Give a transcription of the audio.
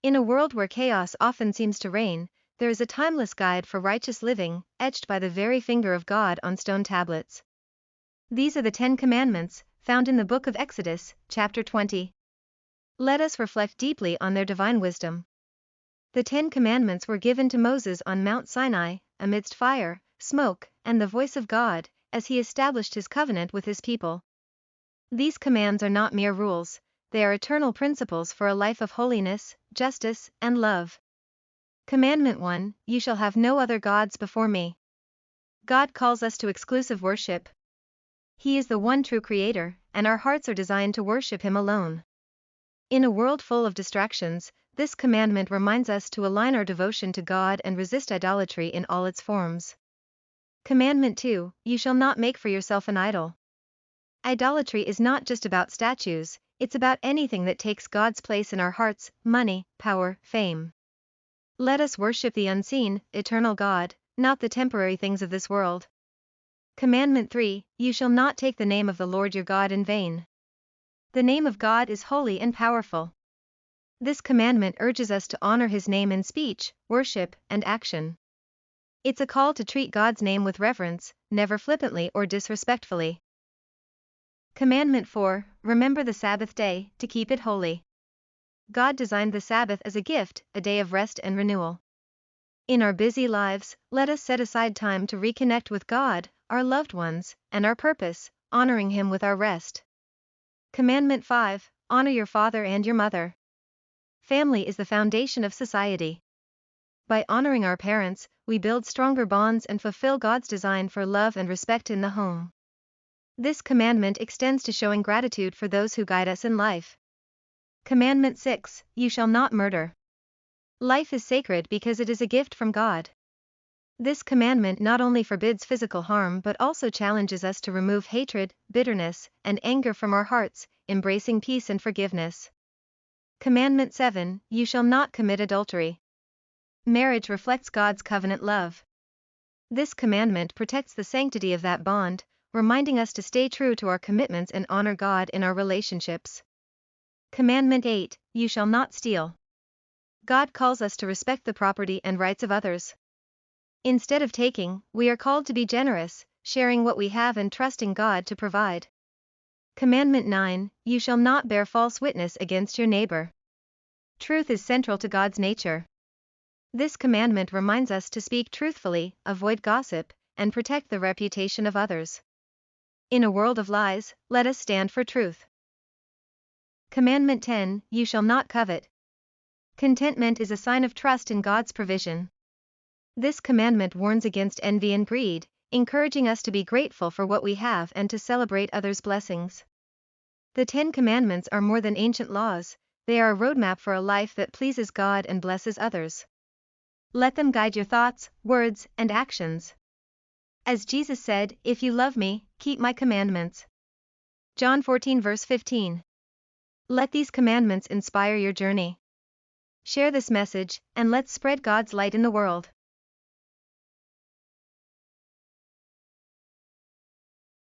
In a world where chaos often seems to reign, there is a timeless guide for righteous living, etched by the very finger of God on stone tablets. These are the 10 Commandments, found in the book of Exodus, chapter 20. Let us reflect deeply on their divine wisdom. The 10 Commandments were given to Moses on Mount Sinai, amidst fire, smoke, and the voice of God, as he established his covenant with his people. These commands are not mere rules, they are eternal principles for a life of holiness, justice, and love. Commandment 1, You shall have no other gods before me. God calls us to exclusive worship. He is the one true creator, and our hearts are designed to worship him alone. In a world full of distractions, this commandment reminds us to align our devotion to God and resist idolatry in all its forms. Commandment 2, You shall not make for yourself an idol. Idolatry is not just about statues, it's about anything that takes God's place in our hearts: money, power, fame. Let us worship the unseen, eternal God, not the temporary things of this world. Commandment 3, You shall not take the name of the Lord your God in vain. The name of God is holy and powerful. This commandment urges us to honor his name in speech, worship, and action. It's a call to treat God's name with reverence, never flippantly or disrespectfully. Commandment 4, Remember the Sabbath day, to keep it holy. God designed the Sabbath as a gift, a day of rest and renewal. In our busy lives, let us set aside time to reconnect with God, our loved ones, and our purpose, honoring him with our rest. Commandment 5, Honor your father and your mother. Family is the foundation of society. By honoring our parents, we build stronger bonds and fulfill God's design for love and respect in the home. This commandment extends to showing gratitude for those who guide us in life. Commandment 6, You shall not murder. Life is sacred because it is a gift from God. This commandment not only forbids physical harm but also challenges us to remove hatred, bitterness, and anger from our hearts, embracing peace and forgiveness. Commandment 7, You shall not commit adultery. Marriage reflects God's covenant love. This commandment protects the sanctity of that bond, reminding us to stay true to our commitments and honor God in our relationships. Commandment 8, You shall not steal. God calls us to respect the property and rights of others. Instead of taking, we are called to be generous, sharing what we have and trusting God to provide. Commandment 9, You shall not bear false witness against your neighbor. Truth is central to God's nature. This commandment reminds us to speak truthfully, avoid gossip, and protect the reputation of others. In a world of lies, let us stand for truth. Commandment 10, You shall not covet. Contentment is a sign of trust in God's provision. This commandment warns against envy and greed, encouraging us to be grateful for what we have and to celebrate others' blessings. The 10 Commandments are more than ancient laws, they are a roadmap for a life that pleases God and blesses others. Let them guide your thoughts, words, and actions. As Jesus said, If you love me, keep my commandments. John 14 verse 15. Let these commandments inspire your journey. Share this message, and let's spread God's light in the world.